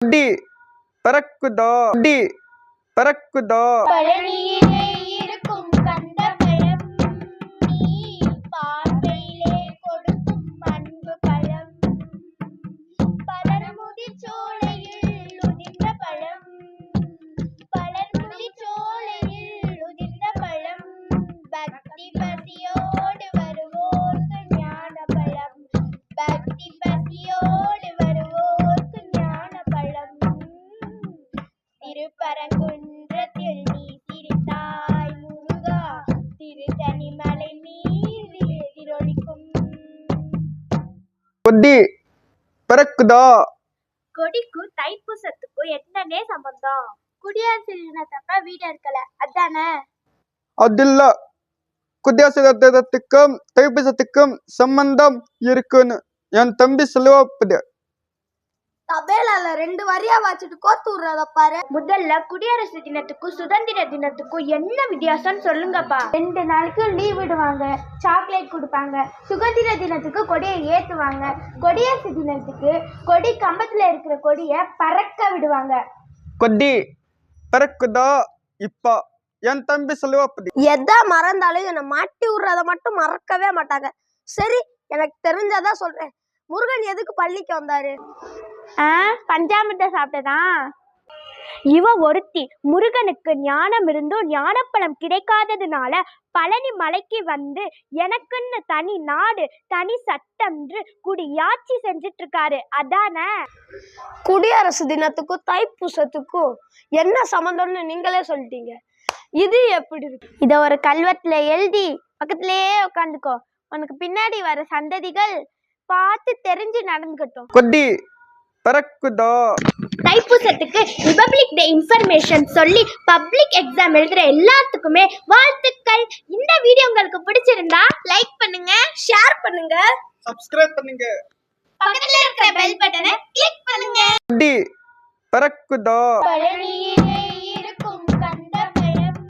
கொடி பறக்குதோ கொடி பறக்குதோ பழனியிலே இருக்கும் கந்தபழம் நீ பார்வையிலே கொடுக்கும் அன்பு பழம் பலர்முதி சோலையில் உதிர்ந்த பழம் பலர்முதி சோலையில் உதிர்ந்த பழம் பக்தி பசியோடு வருவோர்க்கு ஞான பழம் பக்தி பசியோடு வருவோர்க்கு ஞான பழம் திருப்பரங்குன்றத்தில் நீ சிரித்தாய் முருகா திருத்தணிமலை மீது எதிரொலிக்கும் கொடி பறக்குதோ கொடிக்கும் தைப்பூசத்துக்கும் என்னன்னே சம்பந்தம்? குடியரசு தினத்தப்ப வீடு இருக்கல அதானே? அதில்ல குடியரசு தினத்துக்கும் தைப்பூசத்துக்கும் சம்பந்தம் இருக்குன்னு என் தம்பி சொல்லுவாப்புது. தபேலால 2 வரியா வாச்சிட்டு கோத்து விடுறத பாரு. முதல்ல குடியரசு தினத்துக்கும் சுதந்திர தினத்துக்கும் என்ன வித்தியாசம் சொல்லுங்கப்பா. 2 நாளைக்கு லீவ் விடுவாங்க, சாக்லேட் கொடுப்பாங்க. சுதந்திர தினத்துக்கு கொடியை ஏற்றுவாங்க, குடியரசு தினத்துக்கு கொடி கம்பத்துல இருக்கிற கொடியை பறக்க விடுவாங்க. கொடி பறக்குதோ இப்போ என் தம்பி சொல்லுவாப்புது. எதை மறந்தாலும் என்னை மாட்டி விடுறத மட்டும் மறக்கவே மாட்டாங்க. சரி, எனக்கு தெரிஞ்சதான் சொல்றேன். முருகன் எதுக்கு பள்ளிக்கு வந்தாரு? பஞ்சாமிர்த சாப்பிட்டதான். இவ ஒருத்தி முருகனுக்கு ஞானம் இருந்தும் ஞானப்பழம் கிடைக்காததுனால பழனி மலைக்கு வந்து எனக்குன்னு தனி நாடு தனி சட்டம் குடியாட்சி செஞ்சிட்டு இருக்காரு அதானே? குடியரசு தினத்துக்கும் தைப்பூசத்துக்கும் என்ன சம்பந்தம்னு நீங்களே சொல்லிட்டீங்க. இது எப்படி இருக்கு? இத ஒரு கல்வெட்டுல எழுதி பக்கத்திலேயே உட்காந்துக்கோ. உனக்கு பின்னாடி வர சந்ததிகள் பார்த்து தெரிஞ்சு நடந்துக்கட்டும். கொடி பறக்குதோ தைப்பூசத்துக்கு ரிபப்ளிக் டே இன்ஃபர்மேஷன் சொல்லி பப்ளிக் எக்ஸாம் எழுதுற எல்லாத்துக்குமே வாழ்த்துக்கள். இந்த வீடியோ உங்களுக்கு பிடிச்சிருந்தா லைக் பண்ணுங்க, ஷேர் பண்ணுங்க, சப்ஸ்கிரைப் பண்ணுங்க, பக்கத்துல இருக்கிற பெல் பட்டனை கிளிக் பண்ணுங்க. கொடி பறக்குதோ பழனி